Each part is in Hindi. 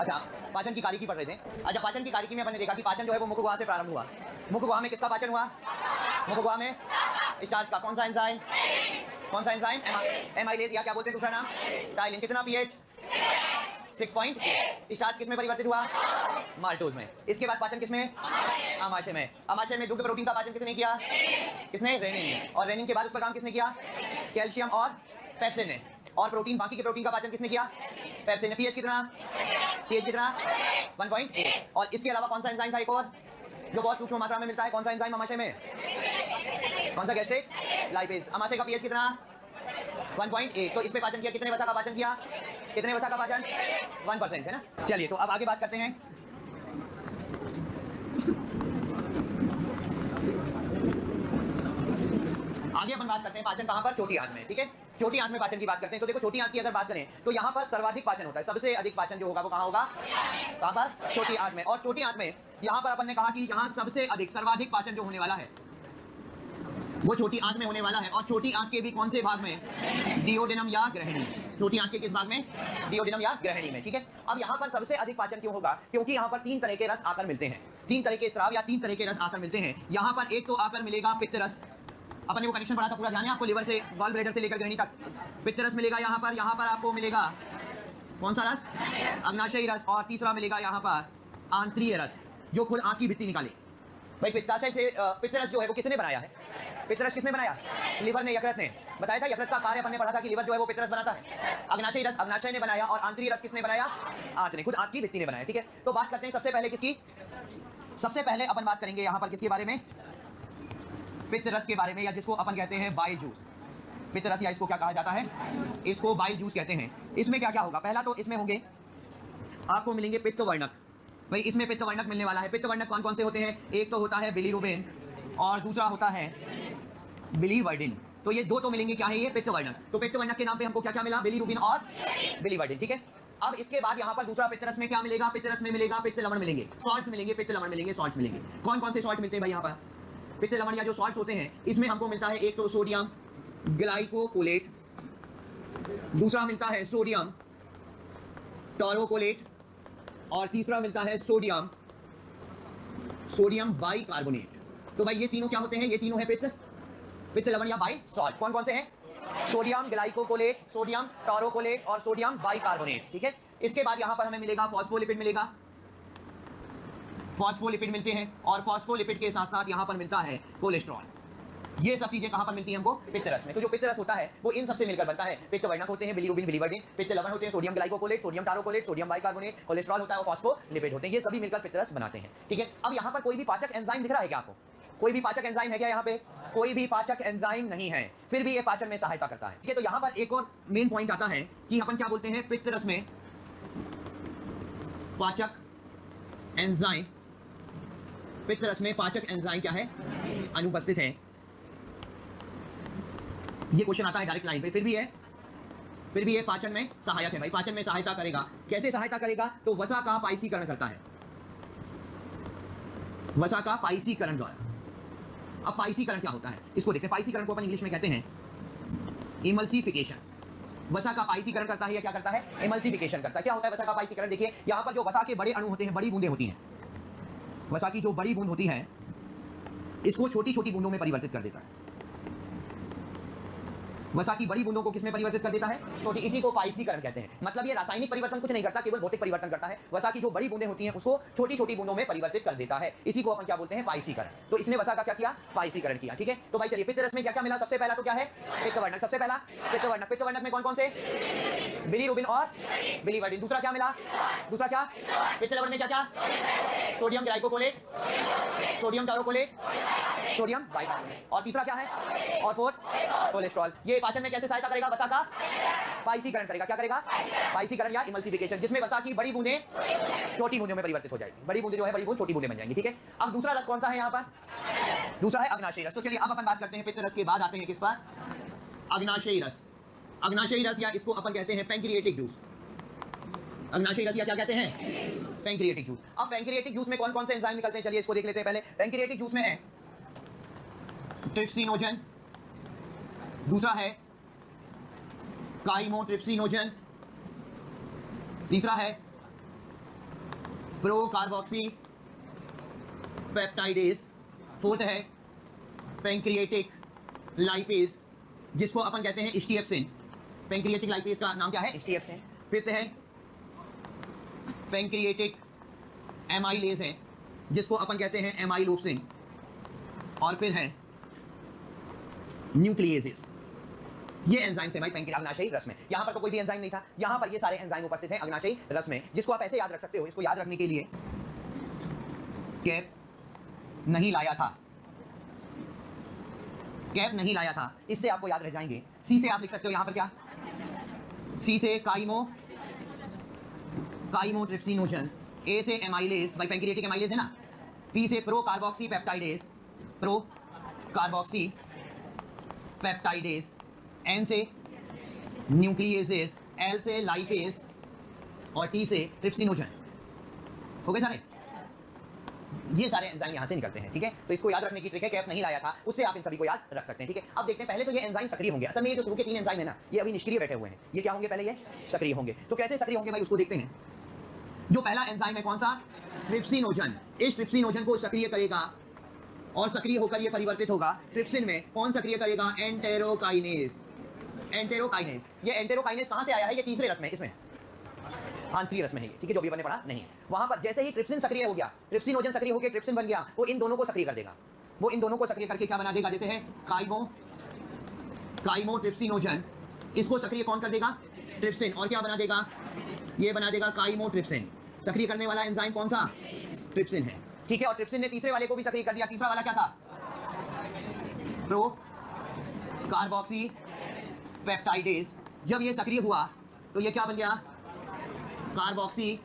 अच्छा, पाचन की कारिकी पढ़ रहे थे। अच्छा, पाचन की कारिकी में अपन ने देखा कि पाचन जो है वो मुख गुहा से प्रारंभ हुआ। मुख गुहा में किसका पाचन हुआ? मुख गुहा में स्टार्च का। कौन सा एंजाइम? कौन सा एंजाइम? एमाइलेज, या क्या बोलते हैं दूसरा नाम? टाइलिन। कितना पीएच? 6.8। स्टार्च किसमें परिवर्तित हुआ? माल्टोज में। इसके बाद पाचन किसमें? आमाशय में। आमाशय में दुग्ध प्रोटीन का पाचन किसने किया? किसने? रेनिन ने। और रेनिन के बाद उस पर काम किसने किया? कैल्शियम और पेप्सिन ने। और प्रोटीन, बाकी के प्रोटीन का पाचन किसने किया? पेप्सिन ने। पीएच कितना? पीएच कितना? 1.8। और इसके अलावा कौन सा एंजाइम था एक और जो बहुत सूक्ष्म मात्रा में मिलता है? कौन सा एंजाइम आमाशय में? कौन सा? Gastric lipase. आमाशय का पीएच कितना? 1.8। तो इस पे पाचन किया। कितने वसा का पाचन किया? कितने वसा का पाचन? 1% है ना। चलिए, तो अब आगे बात करते हैं। आगे अपन बात करते हैं पाचन कहां पर? छोटी आंत में। ठीक है, छोटी आंत में पाचन की बात करते हैं। तो देखो, छोटी आंत की अगर बात करें तो यहां पर सर्वाधिक पाचन होता है। सबसे अधिक पाचन जो होगा वो कहां होगा? कहां पर? छोटी आंत में। और छोटी आंत में यहां पर अपन ने कहा कि यहां सबसे अधिक सर्वाधिक पाचन जो होने वाला है वो छोटी आंत में होने वाला है। और छोटी आंत के भी कौन से भाग में? डिओडेनम या ग्रहणी। छोटी आंत के किस भाग में? डिओडेनम या ग्रहणी में। ठीक है, अब यहां पर सबसे अधिक पाचन क्यों होगा? क्योंकि यहां पर 3 तरह के रस आकर मिलते हैं। 3 तरह के स्राव या 3 तरह के रस आकर मिलते हैं। यहां पर एक तो आकर मिलेगा पित्त रस। अपन ने वो कनेक्शन पढ़ा था, पूरा ध्यान है आपको? लिवर से, गॉल ब्लैडर से लेकर ग्रहणी तक पित्त रस मिलेगा। यहां पर आपको मिलेगा कौन सा रस? अग्नाशयी रस। और तीसरा मिलेगा यहां पर आंतरीय रस, जो खुद आंत की भित्ति निकाले। भाई, पित्ताशय से पित्त रस जो है वो किसने बनाया है? पित्त रस किसने बनाया? लिवर ने, यकृत ने। बताया था यकृत का कार्य अपन ने पढ़ा था कि लिवर जो है वो पित्त रस बनाता है। अग्नाशयी रस अग्नाशय ने बनाया। और आंतरीय रस किसने बनाया? आंत ने, खुद आंत की भित्ति ने बनाया। ठीक है, तो बात करते हैं सबसे पहले किसकी? सबसे पहले अपन बात करेंगे यहां पर किसके बारे में? पित्त रस के बारे में, या जिसको अपन कहते हैं बाइल जूस। पित्त रस, या इसको क्या कहा जाता है? इसको बाइल जूस कहते हैं। इसमें क्या क्या होगा? पहला तो इसमें होंगे आपको मिलेंगे पित्त वर्णक। भाई, इसमें पित्त वर्णक मिलने वाला है। पित्त वर्णक कौन कौन से होते हैं? एक तो होता है बिलीरुबिन और दूसरा होता है बिलीवर्डिन। तो ये दो तो मिलेंगे। क्या है ये? पित्त वर्णक। तो पित्त वर्णक के नाम पे हमको क्या क्या मिला? बिलीरुबिन और बिलीवर्डिन। ठीक है, अब इसके बाद यहाँ पर दूसरा पित्त रस में क्या मिलेगा? पित्त रस में मिलेगा पित्त लवण मिलेंगे, सॉल्ट्स मिलेंगे, पित्त लवण मिलेंगे, सॉल्ट्स मिलेंगे। कौन कौन से सॉल्ट मिलते हैं भाई यहाँ पर? पित्त लवण या जो सॉल्ट्स होते हैं इसमें हमको मिलता है एक तो सोडियम ग्लाइकोकोलेट, दूसरा मिलता है सोडियम टॉरोकोलेट, और तीसरा मिलता है सोडियम बाइकार्बोनेट। तो भाई ये तीनों क्या होते हैं? ये तीनों है पित्त लवण या बाई सॉल्ट। कौन कौन से हैं? सोडियम ग्लाइकोकोलेट, सोडियम टॉरोकोलेट और सोडियम बाइकार्बोनेट। ठीक है, इसके बाद यहां पर हमें मिलेगा फॉस्फोलिपिड मिलेगा। फॉस्फोलिपिड मिलते हैं और फॉस्फोलिपिड के साथ साथ यहां पर मिलता है कोलेस्ट्रॉल। ये सब चीजें कहां पर मिलती हैं हमको? पित्त रस में। तो जो पित्त रस होता है वो इन सबसे मिलकर बनता है। पित्त वर्णक होते हैं बिलीरुबिन बिलीवर्डिन, पित्त लवण होते हैं sodium ग्लाइकोकोलेट, sodium taurocholate, sodium bicarbonate, cholesterol होता है वो फॉस्फोलिपिड होते हैं। ये सभी मिलकर पित्त रस बनाते हैं। ठीक है, अब यहां पर कोई भी पाचक एंजाइम दिख रहा है क्या आपको? कोई भी पाचक एंजाइम है क्या यहाँ पे? कोई भी पाचक एंजाइम नहीं है, फिर भी ये पाचन में सहायता करता है। ठीक है, तो यहां पर एक और मेन पॉइंट आता है कि अपन क्या बोलते हैं? पित्त रस में पाचक एंजाइम, पित्त रस में पाचक एंजाइम क्या है? अनुपस्थित है। ये क्वेश्चन आता है डायरेक्ट लाइन पे, फिर भी ये पाचन में सहायक है भाई, पाचन में सहायता करेगा। कैसे सहायता करेगा? तो वसा का पाइसीकरण करता है, वसा का पाइसीकरण द्वारा। अब पाइसीकरण क्या होता है इसको देखते हैं। पाइसीकरण को अपन इंग्लिश में कहते हैं इमल्सिफिकेशन। वसा का पाइसीकरण करता है या क्या करता है? इमल्सिफिकेशन करता है। क्या होता है वसा का पाइसीकरण? देखिए यहां पर जो वसा के बड़े अणु होते हैं, बड़ी बूंदें होती हैं, वसा की जो बड़ी बूंद होती है इसको छोटी छोटी बूंदों में परिवर्तित कर देता है। वसा की बड़ी बूंदों को किसमें परिवर्तित कर देता है? तो इसी को पाइसीकरण कहते हैं। मतलब ये रासायनिक परिवर्तन कुछ नहीं करता, केवल भौतिक परिवर्तन करता है। वसा की जो बड़ी बूंदें होती हैं उसको छोटी छोटी बूंदों में परिवर्तित कर देता है। इसी को अपन क्या बोलते हैं? पाइसीकरण। तो इसने वसा का क्या किया? पाइसीकरण किया। ठीक है, तो भाई चलिए पित्त रस में क्या क्या मिला? सबसे पहला तो क्या है? पित्त वर्णक। सबसे पहला पित्त वर्णक। पित्त वर्णक में कौन कौन से? बिलीरुबिन और बिलीवर्डिन। दूसरा क्या मिला? दूसरा क्या? पित्त लवण में क्या क्या? Sodium ग्लाइकोकोलेट, sodium taurocholate, sodium bicarbonate. और तीसरा क्या है? और फोर्थ कोलेस्ट्रॉल। ये पाचन में कैसे सहायता करेगा? वसा का पाइसीकरण करेगा। क्या करेगा? पाइसीकरण या इमल्सिफिकेशन, जिसमें वसा की बड़ी बूंदें छोटी बूंदों में परिवर्तित हो जाएगी। बड़ी बूंदें जो है बड़ी बूंद छोटी बूंदें बन जाएंगी। ठीक है, अब दूसरा रस कौन सा है यहाँ पर? दूसरा है अग्नाशयी रस। तो चलिए अब अपन बात करते हैं पित्त रस के बाद आते हैं किस पर? अग्नाशयी रस। अग्नाशयी रस या इसको अपन कहते हैं पैंक्रिएटिक जूस। अग्नाशयी रस या क्या कहते हैं? Pancreatic juice. अब पैंक्रिएटिक जूस में कौन कौन से एंजाइम निकलते हैं? चलिए इसको देख लेते हैं पहले। पैंक्रिएटिक जूस में है ट्रिप्सिनोजन, दूसरा है काइमोट्रिप्सिनोजन, तीसरा है प्रो कार्बोक्सी पेप्टाइडेज, फोर्थ है पैंक्रिएटिक लाइपेज जिसको अपन कहते हैं स्टीएप्सिन। पैंक्रिएटिक लाइपेज का नाम क्या है? स्टीएप्सिन। फिफ्थ है पैंक्रिएटिक एमाइलेज है जिसको अपन कहते हैं एमाइलोसिन। और फिर है न्यूक्लिएजेस। ये एंजाइम है भाई पैंक्रियाटिक अग्नाशयी रस में। यहाँ पर तो कोई भी एंजाइम नहीं था, यहाँ पर ये सारे एंजाइम उपस्थित हैं अग्नाशयी रस में, जिसको आप ऐसे याद रख सकते हो। इसको याद रखने के लिए कैप नहीं लाया था, कैप नहीं लाया था, इससे आपको याद रह जाएंगे। सी से आप लिख सकते हो यहाँ पर क्या? सी से काइमोट्रिप्सिनोजन, ए से एमाइलेज, भाई पैंक्रिएटिक एमाइलेज है ना। पी से procarboxypeptidase, procarboxypeptidase. N से न्यूक्लिएजेस, एल से लाइपेज और टी से ट्रिप्सिनोजन। हो गए सारे? ये सारे एंजाइम यहाँ से निकलते हैं, ठीक है। तो इसको याद रखने की ट्रिक है, कैप नहीं लाया था, उससे आप इन सभी को याद रख सकते हैं, ठीक है। अब देखते हैं, पहले तो ये एंजाइम सक्रिय होंगे। असल में ये जो शुरू के 3 एंजाइम है ना, ये अभी निष्क्रिय बैठे हुए हैं। ये क्या होंगे? पहले ये सक्रिय होंगे। तो कैसे सक्रिय होंगे भाई, उसको देखते हैं। जो पहला एंजाइम है कौन सा? ट्रिप्सिनोजन। इस ट्रिप्सिनोजन को सक्रिय करेगा और सक्रिय होकर ये परिवर्तित होगा ट्रिप्सिन में। कौन सक्रिय करेगा? एंटेरोकाइनेज। एंटेरोकाइनेज, ये एंटेरोकाइनेज कहाँ से आया है? ये तीसरे रस में, इसमें आंतरिक रस में है ये, ठीक है, जो भी अपन ने पढ़ा नहीं है। वहां पर जैसे ही ट्रिप्सिन सक्रिय हो गया, ट्रिप्सिनोजन सक्रिय होकर ट्रिप्सिन बन गया, वो इन दोनों को सक्रिय कर देगा। वो इन दोनों को सक्रिय करके क्या बना देगा? जैसे है काइमोट्रिप्सिनोजन, इसको सक्रिय कौन कर देगा? ट्रिप्सिन। और क्या बना देगा? ये बना देगा काइमोट्रिप्सिन। सक्रिय करने वाला एंजाइम कौन सा? ट्रिप्सिन है, ठीक है। और ट्रिप्सिन ने तीसरे वाले को भी सक्रिय कर दिया। तीसरा वाला क्या था? Pro carboxy peptidase. जब ये सक्रिय हुआ तो ये क्या बन गया? Carboxy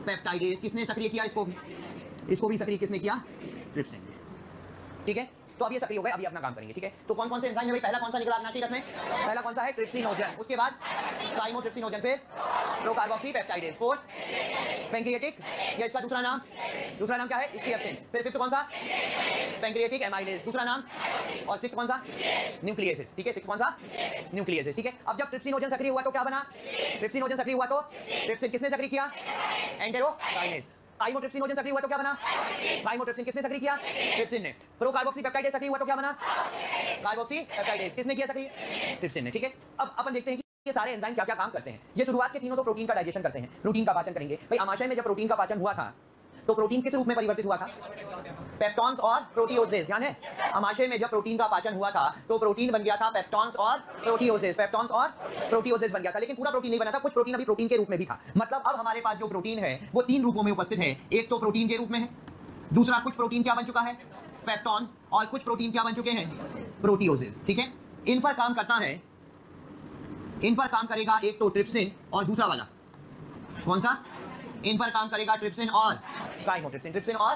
peptidase. किसने सक्रिय किया? इसको भी सक्रिय किसने किया? ट्रिप्सिन, ठीक है। तो अब ये सक्रिय हो गए, अभी अपना काम करेंगे, ठीक है। तो कौन कौन से एंजाइम है भाई? पहला कौन सा निकला अग्नाशयी रस में? पहला कौन सा है? ट्रिप्सिनोजन। उसके बाद काइमोट्रिप्सिनोजन, फिर प्रोकार्बोक्सी पेप्टाइडेज, फोर्थ पैंक्रिएटिक, या इसका दूसरा नाम क्या है? स्टीएप्सिन। फिर फिफ्थ कौन सा? पैंक्रिएटिक एमाइलेज, दूसरा नाम। और सिक्स्थ कौन सा? न्यूक्लिएजेस, ठीक है। सिक्स्थ कौन सा? न्यूक्लिएजेस, ठीक है। अब जब ट्रिप्सिनोजन सक्रिय हुआ तो क्या बना? ट्रिप्सिनोजन सक्रिय हुआ तो ट्रिप्सिन किसने सक्रिय किया? एंटेरोकाइनेज। काइमोट्रिप्सिनोजन सक्रिय हुआ तो क्या बना? काइमोट्रिप्सिन। किसने सक्रिय किया? ट्रिप्सिन ने। प्रोकार्बोक्सी पेप्टाइडेज सक्रिय हुआ तो क्या बना? Carboxy peptidase. किसने किया सक्रिय? ट्रिप्सिन ने, ठीक है। अब अपन देखते हैं कि ये सारे एंजाइम क्या क्या काम करते हैं। ये शुरुआत के तीनों तो प्रोटीन का डाइजेशन करते हैं, प्रोटीन का पाचन करेंगे। भाई आमाशय में जब प्रोटीन का पाचन हुआ था तो प्रोटीन किस रूप में परिवर्तित हुआ था? पेप्टॉन्स और प्रोटीओजेस, ध्यान है। आमाशय में जब प्रोटीन का पाचन हुआ था तो प्रोटीन बन गया था पेप्टॉन्स और प्रोटीओजेस। पेप्टॉन्स और प्रोटीओजेस बन गया था, लेकिन पूरा प्रोटीन नहीं बना था। कुछ प्रोटीन अभी प्रोटीन के रूप में भी था। मतलब अब हमारे पास जो प्रोटीन है वो 3 रूपों में उपस्थित है। एक तो प्रोटीन के रूप में है, दूसरा कुछ प्रोटीन क्या बन चुका है? पेप्टॉन। और कुछ प्रोटीन क्या बन चुके हैं? प्रोटीओजेस, ठीक है। इन पर काम करता है, इन पर काम करेगा एक तो ट्रिप्सिन और दूसरा वाला कौन सा? इन पर काम करेगा ट्रिप्सिन और काइमोट्रिप्सिन। ट्रिप्सिन और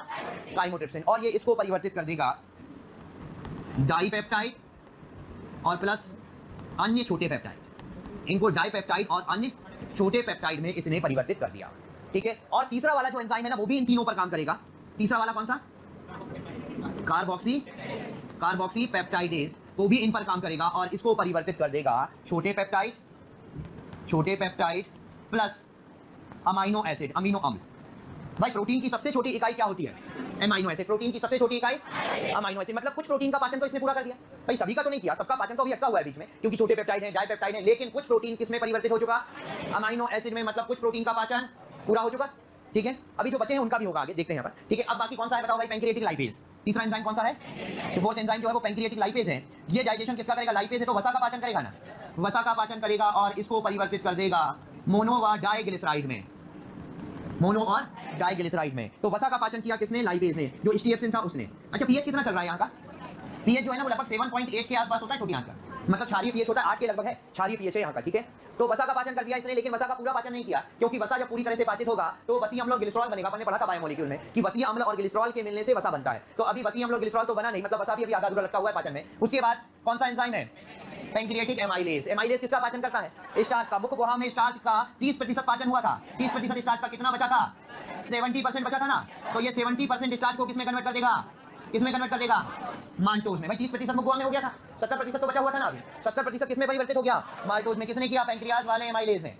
काइमोट्रिप्सिन, और ये इसको परिवर्तित कर देगा डाइपेप्टाइड और प्लस अन्य छोटे पेप्टाइड। इनको डाइपेप्टाइड और अन्य छोटे पेप्टाइड में इसने परिवर्तित कर दिया, ठीक है। और तीसरा वाला जो एंजाइम है ना, वो भी इन तीनों पर काम करेगा। तीसरा वाला कौन सा? कार्बोक्सी पेप्टाइडेज, वो भी इन पर काम करेगा और इसको परिवर्तित कर देगा छोटे peptide plus amino acid, amino अम्ल। भाई प्रोटीन की सबसे छोटी इकाई क्या होती है? Amino acid. प्रोटीन की सबसे छोटी इकाई अमीनो एसिड। मतलब कुछ प्रोटीन का पाचन तो इसने पूरा कर दिया। भाई सभी का तो नहीं किया, सबका पाचन तो अभी अटका हुआ है बीच में, क्योंकि छोटे पेप्टाइड है, डाइपेप्टाइड है, लेकिन कुछ प्रोटीन किसमें परिवर्तित हो चुका? अमीनो एसिड में। मतलब कुछ प्रोटीन का पाचन पूरा हो चुका, ठीक है। अभी जो बचे हैं उनका भी होगा, आगे देखते हैं यहाँ पर, ठीक है। अब बाकी कौन सा है बताओ भाई? Pancreatic lipase. तीसरा एंजाइम कौन सा है? तो फोर्थ एंजाइम जो है वो पैंक्रिएटिक लाइपेज है। ये डाइजेशन किसका करेगा? लाइपेज है तो वसा का पाचन करेगा ना, वसा का पाचन करेगा और इसको परिवर्तित कर देगा मोनो व डाइग्लिसराइड में, मोनो और डाइग्लिसराइड में। तो वसा का पाचन किया किसने? लाइपेज ने, जो स्टीएप्सिन था उसने। अच्छा पीएच कितना चल रहा है यहाँ का? पीएच जो है ना वो लगभग 7.8 के आसपास होता है छोटी आंत का, मतलब क्षारीय पीएच होता है 8 के लगभग है, क्षारीय पीएच है यहाँ का, ठीक है। तो वसा का पाचन कर दिया इसने, लेकिन वसा का पूरा पाचन नहीं किया, क्योंकि वसा जब पूरी तरह से पाचित होगा तो वसीय अम्ल और ग्लिसरॉल बनेगा। अपन ने पढ़ा था बायोमोलिक्यूल में कि वसीय अम्ल और ग्लिसरॉल के मिलने से वसा बनता है। तो अभी वसीय अम्ल और ग्लिसरॉल तो बना नहीं, मतलब वसा भी अभी आधा अधूरा लटका हुआ है पाचन में। उसके बाद कौन सा एंजाइम है? Pancreatic amylase. एमाइलेज किसका पाचन करता है? स्टार्च का। मुख्य गुहा में स्टार्च का 30% पाचन हुआ था। 30% स्टार्च का कितना बचा था? 70% बचा था ना। तो ये 70% स्टार्च को किसमें कन्वर्ट कर देगा? किसमें कन्वर्ट कर देगा? माल्टोज में। भाई 30% मुख्य गुहा में हो गया था, 70% तो बचा हुआ था ना अभी। 70% किसमें परिवर्तित हो गया? माल्टोज में। किसने किया? पैंक्रियाज वाले एमाइलेज ने,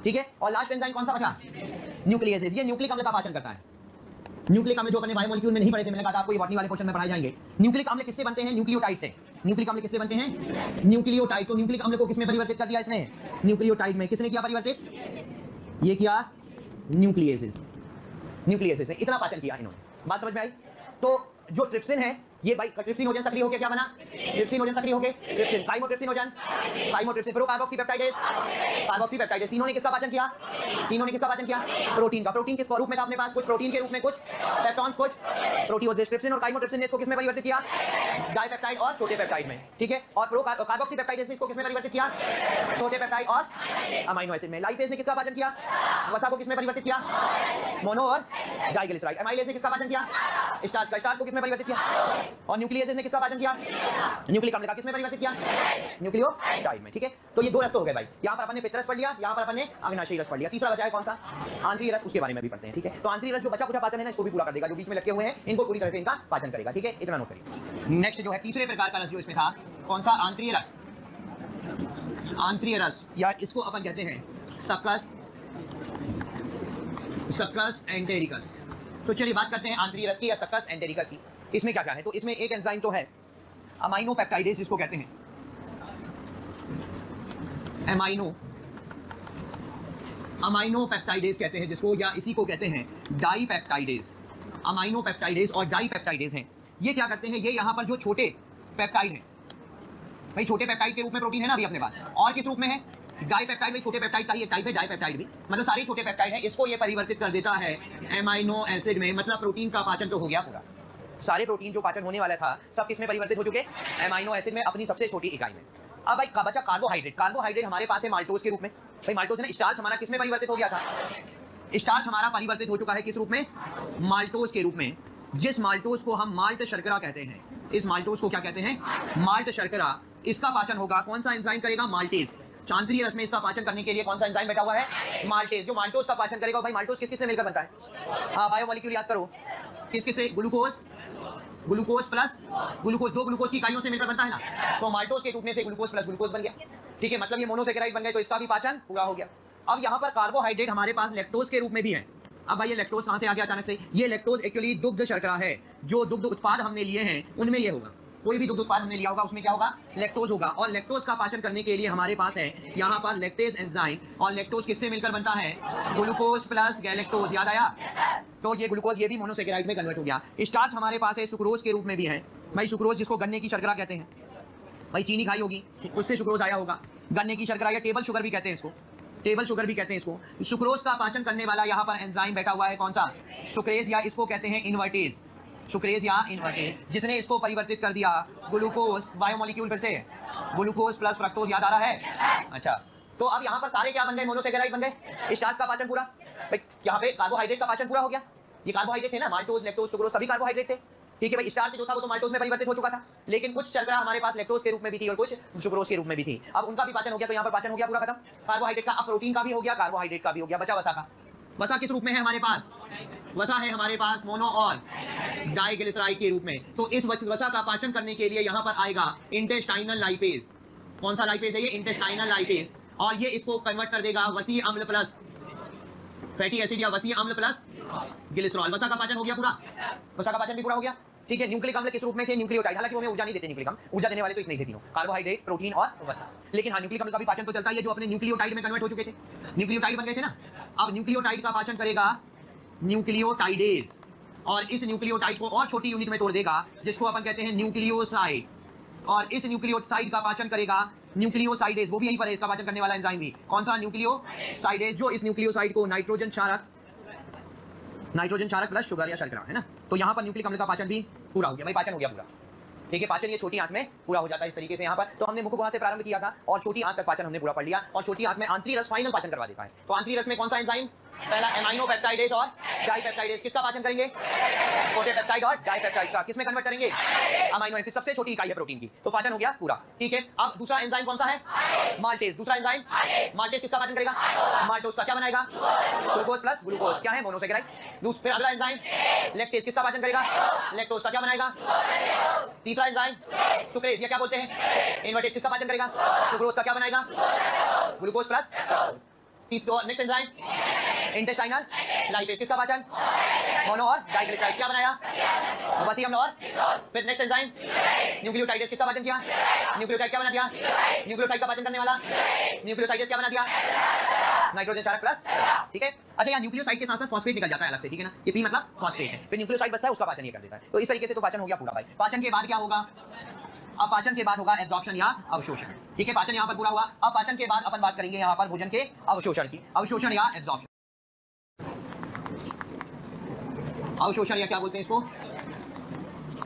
ठीक है। और लास्ट एंजाइम कौन सा बचा? न्यूक्लियसेस, ये न्यूक्लिक अम्ल का पाचन करता है। न्यूक्लिक अम्ल जो अपने बायोमोलिक्यूल में नहीं पढ़े थे, मैंने कहा था आपको ये बॉटनी वाले क्वेश्चन में पढ़ाए जाएंगे। न्यूक्लिक अम्ल किससे बनते हैं? न्यूक्लियोटाइड से। न्यूक्लिक अम्ल किससे बनते हैं? न्यूक्लियोटाइड। तो न्यूक्लिक अम्ल को किसमें परिवर्तित कर दिया इसने? न्यूक्लियोटाइड में। किसने किया परिवर्तित? ये किया न्यूक्लियसेस। न्यूक्लियसेस ने इतना पाचन किया इन्होंने। बात समझ में आई? तो जो ट्रिप्सिन है, ये भाई ट्रिप्सिनोजन सक्रिय होकर क्या बना? ट्रिप्सिनोजन सक्रिय होकर ट्रिप्सिन, काइमोट्रिप्सिनोजन, काइमोट्रिप्सिन, प्रोकार्बोक्सीपेप्टाइडेज, कार्बोक्सीपेप्टाइडेज, तीनों ने किसका पाचन किया? तीनों ने किसका पाचन किया? प्रोटीन का। प्रोटीन किस रूप में था अपने पास? कुछ प्रोटीन के रूप में, कुछ पेप्टॉन्स, कुछ प्रोटीओजेस। ट्रिप्सिन और काइमोट्रिप्सिन ने इसको किसमें परिवर्तित किया? डाइपेप्टाइड और छोटे पेप्टाइड में, ठीक है। और कार्बोक्सीपेप्टाइडेज ने इसको किसमें परिवर्तित किया? छोटे पेप्टाइड और अमीनो एसिड में। लाइपेज ने किसका पाचन किया? वसा को किसमें परिवर्तित किया? मोनो और डाइग्लिसराइड। एमाइलेज ने किसका पाचन किया? स्टार्च का। स्टार्च को किसमें परिवर्तित किया? और न्यूक्लियसेस ने किसका पाचन किया? न्यूक्लिक अम्ल का। किसमें परिवर्तित किया? न्यूक्लियोटाइड में, ठीक है। तो ये दो रस तो हो गए भाई। यहाँ पर अपन ने पित्तरस पढ़ लिया, यहाँ पर अपन ने अग्नाशयी रस पढ़ लिया। तीसरा बचा है कौन सा? आंतरिक रस। उसके बारे में भी पढ़ते हैं, ठीक है। तो आंतरिक रस जो बचा कुछ पाचन है ना, इसको भी पूरा कर देगा। जो बीच में लटके हुए हैं इनको पूरी तरह से इनका पाचन करेगा, ठीक है। इतना नोट करिए। नेक्स्ट जो है तीसरे प्रकार का रस जो इसमें था, कौन सा? आंतरिक रस। आंतरिक रस या इसको अपन कहते हैं सकस, सकस एंटेरिकस। तो चलिए बात करते हैं आंतरिक रस की या सकस एंटेरिकस की। इसमें क्या क्या है? तो इसमें एक एंजाइम तो है अमाइनो पेप्टाइडेज, जिसको कहते हैं अमाइनो पेप्टाइडेज कहते हैं जिसको, या इसी को कहते हैं डाइपेप्टाइडेज। अमाइनो पेप्टाइडेज और डाइपेप्टाइडेज हैं। ये क्या करते हैं? ये यहाँ पर जो छोटे पेप्टाइड हैं भाई, छोटे पेप्टाइड के रूप में प्रोटीन है ना अभी अपने पास, और किस रूप में है? डाइपेप्टाइड। भाई छोटे पेप्टाइड का ही एक टाइप है डाइपेप्टाइड भी, मतलब सारे छोटे पेप्टाइड हैं। इसको ये परिवर्तित कर देता है एमाइनो एसिड में। मतलब प्रोटीन का पाचन तो हो गया पूरा। सारे प्रोटीन जो पाचन होने वाला था सब किसमें परिवर्तित हो चुके? एमाइनो एसिड में, अपनी सबसे छोटी इकाई में। अब भाई बचा कार्बोहाइड्रेट। कार्बोहाइड्रेट हमारे पास है माल्टोज के रूप में। भाई माल्टोज है ना, स्टार्च हमारा किसमें परिवर्तित हो गया था? स्टार्च हमारा परिवर्तित हो चुका है किस रूप में? माल्टोज के रूप में। जिस माल्टोज को हम माल्ट शर्करा कहते हैं, इस माल्टोज को क्या कहते हैं? माल्ट शर्करा। इसका पाचन होगा, कौन सा एंजाइम करेगा? माल्टेज। आंतरिक रस में इसका पाचन करने के लिए कौन सा एंजाइम बैठा हुआ है? माल्टेज। जो माल्टोज का पाचन करेगा। भाई माल्टोज किस किस से मिलकर बनता है? हाँ, बायोमोलिक्यूल याद करो। किस किस से? ग्लूकोज, ग्लूकोज प्लस ग्लूकोज, दो ग्लूकोज की इकाइयों से मिलकर बनता है ना। तो माल्टोज के टूटने से ग्लूकोज प्लस ग्लूकोज बन गया, ठीक है। मतलब ये मोनोसेकेराइड बन गए, तो इसका भी पाचन पूरा हो गया। अब यहाँ पर कार्बोहाइड्रेट हमारे पास लैक्टोज के रूप में भी है। अब भाई ये लैक्टोज कहाँ से आ गया अचानक से? ये लैक्टोज एक्चुअली दुग्ध शर्करा है। जो दुग्ध उत्पाद हमने लिए हैं उनमें ये होगा। कोई भी दुग्ध उत्पाद हमने लिया होगा उसमें क्या होगा? लैक्टोज होगा। और लैक्टोज का पाचन करने के लिए हमारे पास है यहाँ पर लैक्टेज एंजाइम। और लैक्टोज किससे मिलकर बनता है? Glucose plus galactose. याद आया? तो ये ग्लूकोज ये भी मोनोसेकेराइड में कन्वर्ट हो गया। स्टार्च हमारे पास है सुक्रोज के रूप में भी है। भाई सुक्रोज जिसको गन्ने की शर्करा कहते हैं। भाई चीनी खाई होगी, उससे सुक्रोज आया होगा। गन्ने की शर्करा या टेबल शुगर भी कहते हैं इसको, टेबल शुगर भी कहते हैं इसको। सुक्रोज का पाचन करने वाला यहाँ पर एंजाइम बैठा हुआ है, कौन सा? सुक्रेज, या इसको कहते हैं इन्वर्टेज। सुक्रेज या इन्वर्टेज, जिसने इसको परिवर्तित कर दिया ग्लूकोज। बायोमोलिक्यूल फिर से ग्लूकोज प्लस फ्रक्टोज। याद आ रहा है? अच्छा, तो अब यहाँ पर सारे क्या बन गए? मोनोसेकेराइड बन गए। स्टार्च का पाचन पूरा। भाई यहाँ पे कार्बोहाइड्रेट का पाचन पूरा हो गया। ये कार्बोहाइड्रेट थे ना, माल्टोज, लैक्टोज, सुक्रोज, सभी कार्बोहाइड्रेट थे, ठीक है भाई। स्टार्च जो था वो तो माल्टोज में परिवर्तित हो चुका था, लेकिन कुछ शर्करा हमारे पास लैक्टोज के रूप में भी थी और कुछ सुक्रोज के रूप में भी थी। अब उनका भी पाचन हो गया, तो यहाँ पर पाचन हो गया पूरा खत्म कार्बोहाइड्रेट का। अब प्रोटीन का भी हो गया, कार्बोहाइड्रेट का भी हो गया, बचा वसा का। वसा किस रूप में है हमारे पास? वसा है हमारे पास मोनो और डाइग्लिसराइड के रूप में। तो इस वसा का पाचन करने के लिए यहाँ पर आएगा इंटेस्टाइनल लाइपेज। कौन सा लाइपेज है ये? Intestinal lipase. और ये इसको कन्वर्ट कर देगा वसी अम्ल प्लस फैटी एसिड या वसी अम्ल प्लस ग्लिसरॉल। वसा का पाचन हो गया पूरा, वसा का पाचन भी पूरा हो गया, ठीक है। न्यूक्लिक अम्ल किस रूप में थे? न्यूक्लियोटाइड। हालांकि वो हमें ऊर्जा नहीं देते न्यूक्लिक अम्ल, ऊर्जा देने वाले तो इतने ही थे तीनों, कार्बोहाइड्रेट, प्रोटीन और वसा। लेकिन हाँ, न्यूक्लिक अम्ल का भी पाचन तो चलता है, जो अपने न्यूक्लियोटाइड में कन्वर्ट हो चुके थे, न्यूक्लियोटाइड बन गए थे ना। अब न्यूक्लियोटाइड का पाचन करेगा न्यूक्लियोटाइडेज, और इस न्यूक्लियोटाइड को और छोटी यूनिट में तोड़ देगा, जिसको अपन कहते हैं न्यूक्लियोसाइड। और इस न्यूक्लियोसाइड का पाचन करेगा न्यूक्लियोसाइडेज। वो भी यहीं पर है, इसका पाचन करने वाला एंजाइम भी। कौन सा? न्यूक्लियोसाइडेज, जो इस न्यूक्लियोसाइड को नाइट्रोजन क्षारक प्लस शुगर या शर्करा, है ना। तो यहाँ पर न्यूक्लिक अम्ल का पाचन भी पूरा हो गया भाई, पाचन हो गया पूरा, ठीक है। पाचन ये छोटी आंत में पूरा हो जाता है इस तरीके से। यहाँ पर तो हमने मुख गुहा से प्रारंभ किया था और छोटी आंत तक पाचन हमने पूरा पढ़ लिया, और छोटी आंत में आंतरिक रस फाइनल पाचन करवा देता है। तो आंतरिक रस में कौन सा एंजाइम? पहला एमाइनो पेप्टाइडेज और डाइपेप्टाइडेज। किसका पाचन करेंगे? छोटे पेप्टाइड और डाइपेप्टाइड का। किसमें कन्वर्ट करेंगे? अमीनो एसिड, सबसे छोटी इकाई है प्रोटीन की। तो पाचन हो गया पूरा, ठीक है। अब दूसरा एंजाइम कौन सा है? माल्टेज। दूसरा एंजाइम माल्टेज किसका पाचन करेगा? माल्टोज का। क्या बनाएगा? Glucose plus glucose. क्या है? मोनोसेकेराइड। फिर अगला एंजाइम लैक्टेज, किसका पाचन करेगा? लैक्टोज का। क्या बनाएगा? तीसरा एंजाइम सुक्रेज, ये क्या बोलते हैं? इन्वर्टेज, किसका पाचन करेगा? सुक्रोज का। क्या बनाएगा? Glucose plus. Next enzyme intestinal lipase, किसका पाचन? मोनो और डाइग्लिसराइड, क्या बनाया? वसी अम्ल। और फिर नेक्स्ट एंजाइम न्यूक्लियोटाइडेज, किसका पाचन किया? न्यूक्लियोटाइड, क्या बना दिया? न्यूक्लियोटाइड का पाचन करने वाला न्यूक्लियोसाइडेज क्या बना दिया? नाइट्रोजन क्षारक प्लस, ठीक है। अच्छा, यहाँ न्यूक्लियोसाइड के साथ साथ फॉस्फेट निकल जाता है अलग से, ठीक है ना, ये पी मतलब फॉस्फेट है, फिर न्यूक्लियोसाइड बचता है, उसका पाचन ये कर देता है। तो इस तरीके से तो पाचन हो गया पूरा भाई। पाचन के बाद क्या होगा? अब पाचन के बाद होगा एब्जॉर्प्शन या अवशोषण, ठीक है। पाचन यहाँ पर पूरा हुआ। अब पाचन के बाद अपन बात करेंगे यहाँ पर भोजन के अवशोषण की। अवशोषण या एब्जॉर्प्शन, अवशोषण या क्या बोलते हैं इसको?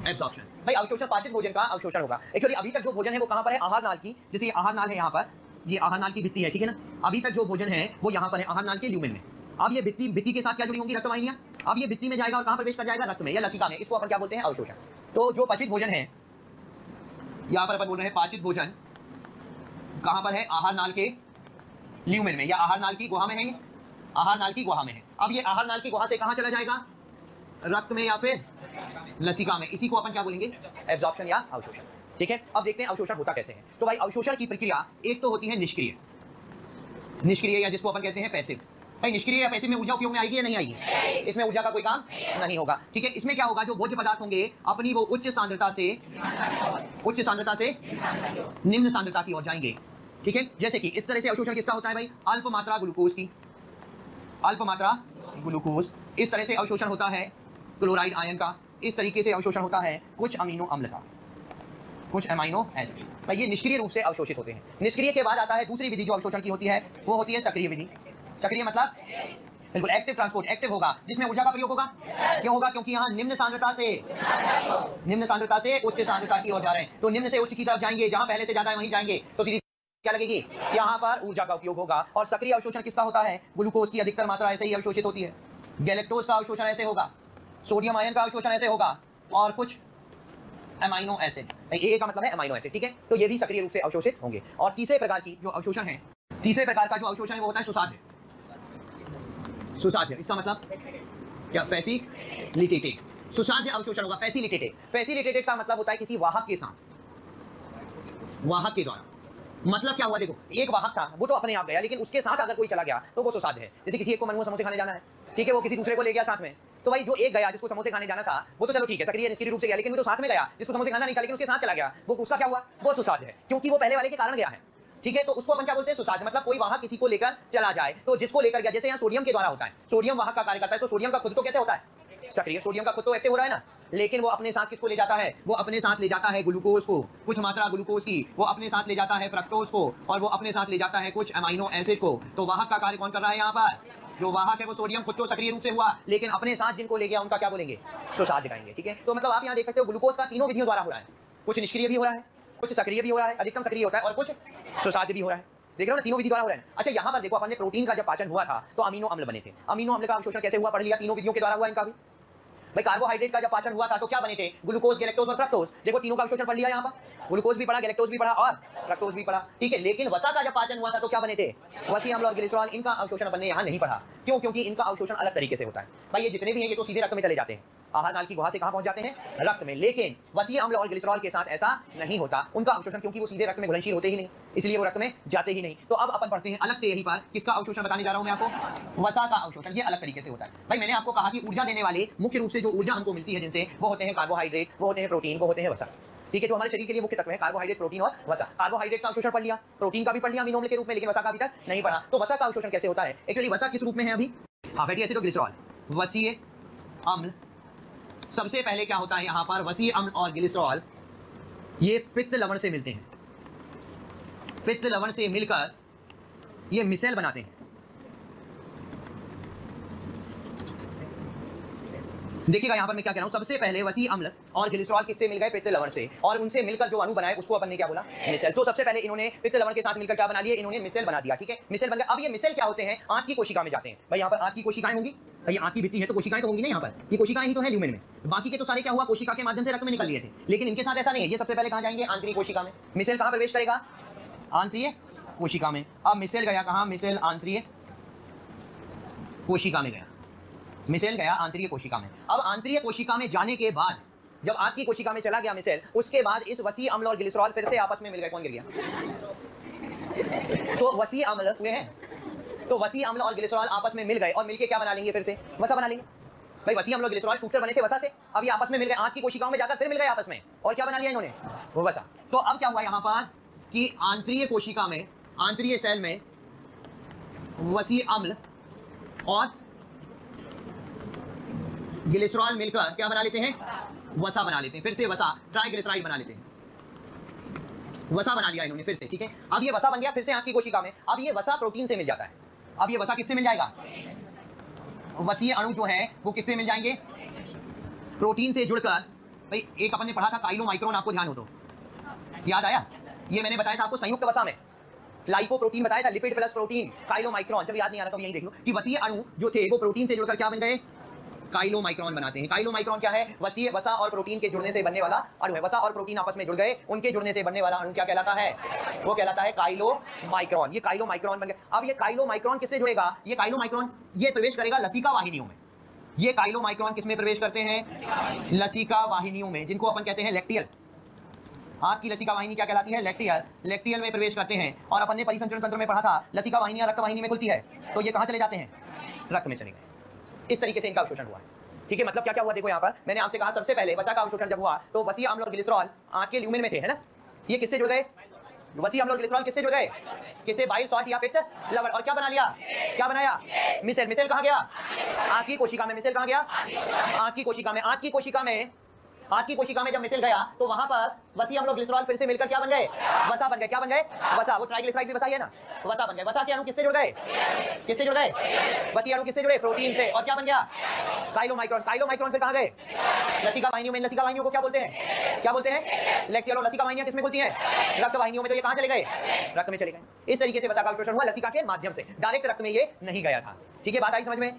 एब्जॉर्प्शन। भाई अवशोषण पाचित भोजन का अवशोषण होगा। एक्चुअली अभी तक जो भोजन है वो कहाँ पर है? आहार नाल की, जैसे ये आहार नाल है यहाँ पर, ये आहार नाल की भित्ति है, ठीक है ना। अभी तक जो भोजन है वो यहाँ पर है आहार नाल के ल्यूमेन में। अब ये भित्ति के साथ क्या जुड़ी होंगी? रक्तवाहिनियां। अब ये भित्ति में जाएगा और कहाँ प्रवेश कर जाएगा? रक्त में या लसिका में। इसको अपन क्या बोलते हैं? अवशोषण। तो जो पचित भोजन है, यहाँ पर अपन बोल रहे हैं पाचित भोजन कहाँ पर है? आहार नाल के ल्यूमेन में या आहार नाल की गुहा में है। आहार नाल की गुहा में है। अब ये आहार नाल की गुहा से कहाँ चला जाएगा? रक्त में या फिर लसिका में। इसी को अपन क्या बोलेंगे? एब्जॉर्प्शन या अवशोषण, ठीक है। अब देखते हैं अवशोषण होता कैसे है। तो भाई अवशोषण की प्रक्रिया एक तो होती है निष्क्रिय, निष्क्रिय या जिसको अपन कहते हैं पैसिव। भाई निष्क्रिय या पैसिव में ऊर्जा उपयोग में आएगी या नहीं आएगी? इसमें ऊर्जा का कोई काम नहीं होगा, ठीक है। इसमें क्या होगा? जो भोज्य पदार्थ होंगे अपनी वो उच्च सांद्रता से निम्न सांद्रता की ओर जाएंगे, ठीक है। जैसे कि इस तरह से अवशोषण किसका होता है भाई? अल्प मात्रा ग्लूकोज की, अल्प मात्रा ग्लूकोज। इस तरह से अवशोषण होता है क्लोराइड आयन का। इस तरीके से अवशोषण होता है कुछ अमीनो अम्ल का, कुछ अमीनो एसिड। भाई ये निष्क्रिय रूप से अवशोषित होते हैं। निष्क्रिय के बाद आता है दूसरी विधि जो अवशोषण की होती है, वो होती है सक्रिय विधि। सक्रिय मतलब बिल्कुल एक्टिव ट्रांसपोर्ट, एक्टिव होगा, जिसमें ऊर्जा का प्रयोग होगा। क्यों होगा? क्योंकि यहाँ निम्न सांद्रता से उच्च सांद्रता की ओर जा रहे हैं। तो निम्न से उच्च की तरफ जाएंगे, जहां पहले से ज्यादा है वहीं जाएंगे, तो सीधी क्या लगेगी? यहाँ पर ऊर्जा का उपयोग होगा। और सक्रिय अवशोषण किसका होता है? ग्लूकोज की अधिकतर मात्रा ऐसे ही अवशोषित होती है। गैलेक्टोज का अवशोषण ऐसे होगा, सोडियम आयन का अवशोषण ऐसे होगा, और कुछ अमीनो एसिड। ए का मतलब है अमीनो एसिड, ठीक है। तो ये भी सक्रिय रूप से अवशोषित होंगे। और तीसरे प्रकार की जो अवशोषण है, तीसरे प्रकार का जो अवशोषण है वो होता है सुसाध्य। सुसाध्य इसका मतलब क्या? फैसिलिटेटेड। सुसाध्य अवशोषण होगा फैसिलिटेटेड। फैसिलिटेटेड का मतलब होता है किसी वाहक के साथ, वाहक के द्वारा। मतलब क्या हुआ? देखो, एक वाहक था, वो तो अपने आप गया, लेकिन उसके साथ अगर कोई चला गया तो वो सुसाध्य है। जैसे किसी एक को मनमुआ समोसे खाने जाना है, ठीक है, वो किसी दूसरे को ले गया साथ में, तो भाई जो एक गया जिसको समोसे खाने जाना था वो तो चलो ठीक है, सक्रिय निष्क्रिय रूप से गया, लेकिन वो तो साथ में गया जिसको समोसे खाना नहीं था, लेकिन उसके साथ चला गया, वो उसका क्या हुआ? वो सुसाध्य है, क्योंकि वो पहले वाले के कारण गया है, ठीक है। तो उसको अपन क्या बोलते हैं? सुसाध्य। मतलब कोई वाहक किसी को लेकर चला जाए, तो जिसको लेकर गया, जैसे यहाँ सोडियम के द्वारा होता है, सोडियम वाहक का कार्य करता है, तो सोडियम का खुद तो कैसे होता है? सक्रिय। सोडियम का खुद तो एक्टिव हो रहा है ना, लेकिन वो अपने साथ किसको ले जाता है? वो अपने साथ ले जाता है ग्लूकोज को, कुछ मात्रा ग्लूकोज की, वो अपने साथ ले जाता है फ्रक्टोज को, और वो अपने साथ ले जाता है कुछ अमीनो एसिड को। तो वाहक का कार्य कौन कर रहा है यहाँ पर? जो वाहक है वो सोडियम खुद तो सक्रिय रूप से हुआ, लेकिन अपने साथ जिनको ले गया उनका क्या बोलेंगे? सुसाध्य कहेंगे, ठीक है। तो मतलब आप यहाँ देख सकते हो ग्लूकोज का तीनों विधियों द्वारा हो रहा है, कुछ निष्क्रिय भी हो रहा है, कुछ सक्रिय भी हो रहा है, अधिकतम सक्रिय होता है, और कुछ सुसाध्य भी हो रहा है। देख रहे हो ना, तीनों विधि द्वारा हो रहा है। अच्छा, यहाँ पर देखो, अपन ने प्रोटीन का जब पाचन हुआ था तो अमीनो अम्ल बने थे। अमीनो अम्ल का अवशोषण कैसे हुआ? पढ़ लिया, तीनों विधियों के द्वारा हुआ इनका भी। भाई कार्बोहाइड्रेट का जब पाचन हुआ था तो क्या बने थे? ग्लूकोज, गैलेक्टोज और फ्रक्टोज। देखो तीनों का अवशोषण पढ़ लिया यहाँ पर, ग्लूकोज भी पढ़ा, गैलेक्टोज भी पढ़ा और फ्रक्टोज भी पढ़ा, ठीक है। लेकिन वसा का जब पाचन हुआ था तो क्या बने थे? वसी अम्ल और ग्लिसरॉल। इनका अवशोषण बनने यहाँ नहीं पढ़ा। क्यों? क्योंकि इनका अवशोषण अलग तरीके से होता है। भाई ये जितने भी हैं ये तो सीधे रक्त में चले जाते हैं, आहार नाल की गुहा से कहां पहुंच जाते हैं? रक्त में। लेकिन वसीय अम्ल और ग्लिसरॉल के साथ ऐसा नहीं होता, उनका अवशोषण, क्योंकि वो सीधे रक्त में घुलनशील होते ही नहीं, इसलिए वो रक्त में जाते ही नहीं। तो अब अपन पढ़ते हैं अलग से, यहीं पर किसका अवशोषण बताने जा रहा हूं मैं आपको? वसा का अवशोषण। ये अलग तरीके से होता है। भाई मैंने आपको कहा कि ऊर्जा देने वाले मुख्य रूप से जो ऊर्जा हमको मिलती है जिनसे, वो होते हैं कार्बोहाइड्रेट, वो होते हैं प्रोटीन, वो होते हैं वसा, ठीक है। तो हमारे शरीर के लिए मुख्य तत्व है कार्बोहाइड्रेट, प्रोटीन और वसा। कार्बोहाइड्रेट का अवशोषण पढ़ लिया, प्रोटीन का भी पढ़ लिया अमीनो अम्ल के रूप में, लेकिन वसा का अभी तक नहीं पढ़ा। तो वसा का अवशोषण कैसे होता है? एक्चुअली वसा किस रूप में है अभी? फैटी एसिड और ग्लिसरॉल। वसीय अम्ल, सबसे पहले क्या होता है यहाँ पर? वसीय अम्ल और ग्लिसरॉल ये पित्त लवण से मिलते हैं, पित्त लवण से मिलकर ये मिसेल बनाते हैं। देखिएगा यहाँ पर मैं क्या कह रहा हूँ, सबसे पहले वसीय अम्ल और ग्लिसरॉल किससे मिल गए? पित्त लवण से, और उनसे मिलकर जो अणु बनाए उसको अपन ने क्या बोला? मिसेल। तो सबसे पहले इन्होंने पित्त लवण के साथ मिलकर क्या बना लिए? इन्होंने मिसेल बना दिया, ठीक है। मिसेल बन गया। अब ये मिसेल क्या होते हैं? आंत की कोशिका में जाते हैं। भाई यहाँ पर आंत की कोशिकाएं होंगी, भाई आंत की भित्ति है तो कोशिकाएं तो होंगी ना, यहाँ पर ये कोशिकाएं ही तो है ल्यूमेन में, बाकी के तो सारे क्या हुआ? कोशिका के माध्यम से रक्त में निकल लिए थे। लेकिन इनके साथ ऐसा नहीं है, ये सबसे पहले कहाँ जाएंगे? आंतरिक कोशिका में। मिसेल कहाँ प्रवेश करेगा? आंतरिक कोशिका में। अब मिसेल गया कहाँ? मिसेल आंतरिक कोशिका में गया, मिसेल गया आंतरिक कोशिका में। अब आंतरिक कोशिका में जाने के बाद जब आंत की कोशिका में चला गया मिसेल, उसके बाद इस वसीय अम्ल और ग्लिसरॉल फिर से आपस में मिल गए। कौन गिर गया? तो वसीय अम्ल पूरे हैं, तो वसी अम्ल और ग्लिसरॉल आपस में मिल गए और मिलके क्या बना लेंगे, फिर से वसा बना लेंगे। भाई वसी अम्ल और ग्लिसरॉल टूटकर बने थे वसा से, अब ये आपस में मिल गए, आंत की कोशिकाओं में जाकर फिर मिल गए आपस में और क्या बना लिया इन्होंने, वो वसा। तो अब क्या हुआ यहाँ पर कि आंतरीय कोशिका में, आंतरीय सेल में वसी अम्ल और ग्लिसरॉल मिलकर क्या बना लेते हैं, वसा बना लेते हैं, फिर से वसा, ट्राइग्लिसराइड बना लेते हैं, वसा बना लिया इन्होंने फिर से, ठीक है। अब ये वसा बन गया फिर से आंत की कोशिका में, अब ये वसा प्रोटीन से मिल जाता है। अब ये वसा किससे मिल जाएगा, वसीय अणु जो है वो किससे मिल जाएंगे, प्रोटीन से जुड़कर। भाई एक अपन ने पढ़ा था काइलोमाइक्रोन, आपको ध्यान हो तो याद आया, ये मैंने बताया था आपको संयुक्त वसा में, लाइपोप्रोटीन बताया था, लिपिड प्लस प्रोटीन, काइलोमाइक्रोन। जब याद नहीं आ रहा तो यही देख लो कि वसीय अणु जो थे वो प्रोटीन से जुड़कर क्या बन गए, काइलोमाइक्रोन बनाते हैं। काइलोमाइक्रोन क्या है, वसीय वसा और प्रोटीन के जुड़ने से बनने वाला अणु है। वसा और प्रोटीन आपस में जुड़ गए, उनके जुड़ने से बनने वाला अणु क्या कहलाता है, वो कहलाता है काइलोमाइक्रोन। ये काइलोमाइक्रोन बन गया। अब ये काइलोमाइक्रोन किससे जुड़ेगा, ये काइलोमाइक्रोन ये प्रवेश करेगा लसिका वाहिनियों में। ये काइलोमाइक्रोन किसमें प्रवेश करते हैं, लसिका वाहिनियों में, जिनको अपन कहते हैं लैक्टियल। हाथ की लसिका वाहिनी क्या कहलाती है, लैक्टियल। लैक्टियल में प्रवेश करते हैं और अपन ने परिसंचरण तंत्र में पढ़ा था लसिका वाहिनियां रक्त वाहिनी में खुलती है, तो ये कहाँ चले जाते हैं, रक्त में चले गए। इस तरीके से इनका अवशोषण हुआ है, ठीक है। मतलब क्या क्या हुआ देखो यहाँ पर, मैंने आपसे कहा सबसे पहले वसा का अवशोषण जब हुआ तो वसीय अम्ल और ग्लिसरॉल आंत के ल्यूमेन में थे, है ना। ये किससे जुड़ गए, वसीय अम्ल और ग्लिसरॉल किससे जुड़ गए, किससे, बाइल सॉल्ट या पित्त लवण, और क्या बना लिया, क्या बनाया, मिसेल। मिसेल कहाँ गया, आंत की कोशिका में। मिसेल कहाँ गया, आंत की कोशिका में। आंत की कोशिका में, आंत की कोशिका में जब मिसेल गया तो वहां पर वसीय अम्ल और ग्लिसरॉल फिर से मिलकर क्या बन गए, वसा बन गए। क्या बन गए, वसा। वो ट्राइग्लिसराइड भी वसा ही है ना, वसा बन गए। वसा के अणु किससे जुड़ गए, किससे जुड़ गए, वसीय अणु किससे जुड़े, प्रोटीन से, और क्या बन गया, काइलोमाइक्रोन। काइलोमाइक्रोन फिर कहाँ गए, लसिका वाहिनियों में। लसिका वाहिनियों को क्या बोलते हैं, क्या बोलते हैं, लैक्टियल। और लसिका वाहिनियां किसमें खुलती हैं, रक्त वाहिनियों में, तो ये कहाँ चले गए, रक्त में चले गए। इस तरीके से वसा का अवशोषण हुआ लसिका के माध्यम से, डायरेक्ट रक्त में ये नहीं गया था, ठीक है। बात आई समझ में।